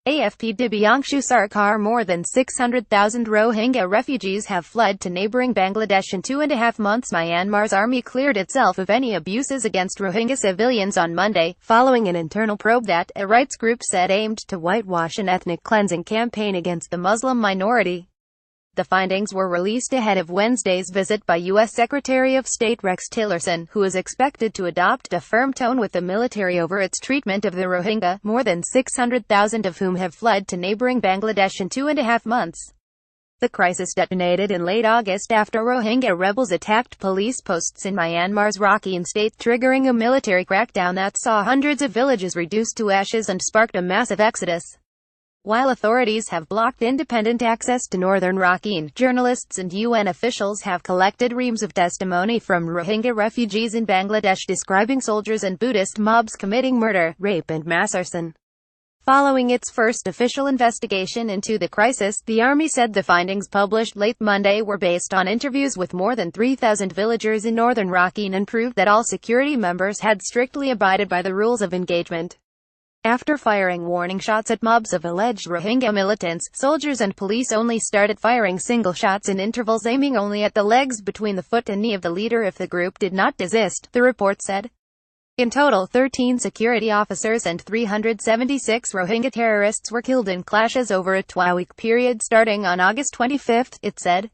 AFP Dibyangshu SARKAR More than 600,000 Rohingya refugees have fled to neighbouring Bangladesh in 2.5 months. Myanmar's army cleared itself of any abuses against Rohingya civilians on Monday, following an internal probe that, a rights group said, aimed to whitewash an ethnic cleansing campaign against the Muslim minority. The findings were released ahead of Wednesday's visit by U.S. Secretary of State Rex Tillerson, who is expected to adopt a firm tone with the military over its treatment of the Rohingya, more than 600,000 of whom have fled to neighbouring Bangladesh in 2.5 months. The crisis detonated in late August after Rohingya rebels attacked police posts in Myanmar's Rakhine state, triggering a military crackdown that saw hundreds of villages reduced to ashes and sparked a massive exodus. While authorities have blocked independent access to northern Rakhine, journalists and UN officials have collected reams of testimony from Rohingya refugees in Bangladesh describing soldiers and Buddhist mobs committing murder, rape and mass arson. Following its first official investigation into the crisis, the army said the findings published late Monday were based on interviews with more than 3,000 villagers in northern Rakhine and proved that all security members had strictly abided by the rules of engagement. After firing warning shots at mobs of alleged Rohingya militants, soldiers and police only started firing single shots in intervals, aiming only at the legs between the foot and knee of the leader if the group did not desist, the report said. In total, 13 security officers and 376 Rohingya terrorists were killed in clashes over a 12-week period starting on August 25, it said.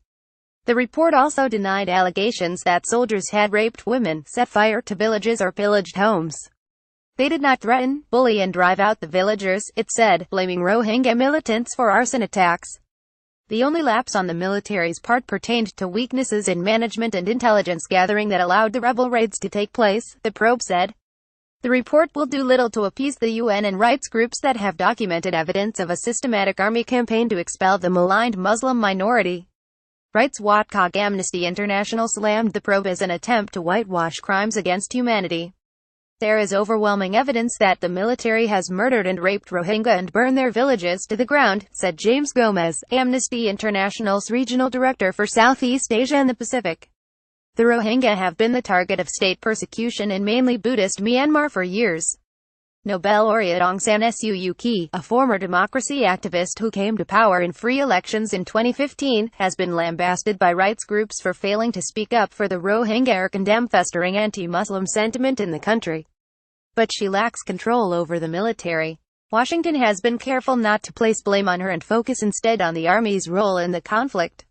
The report also denied allegations that soldiers had raped women, set fire to villages or pillaged homes. They did not threaten, bully and drive out the villagers, it said, blaming Rohingya militants for arson attacks. The only lapse on the military's part pertained to weaknesses in management and intelligence gathering that allowed the rebel raids to take place, the probe said. The report will do little to appease the UN and rights groups that have documented evidence of a systematic army campaign to expel the maligned Muslim minority. Rights watchdog Amnesty International slammed the probe as an attempt to whitewash crimes against humanity. There is overwhelming evidence that the military has murdered and raped Rohingya and burned their villages to the ground, said James Gomez, Amnesty International's regional director for Southeast Asia and the Pacific. The Rohingya have been the target of state persecution in mainly Buddhist Myanmar for years. Nobel laureate Aung San Suu Kyi, a former democracy activist who came to power in free elections in 2015, has been lambasted by rights groups for failing to speak up for the Rohingya or condemn festering anti-Muslim sentiment in the country. But she lacks control over the military. Washington has been careful not to place blame on her and focus instead on the army's role in the conflict.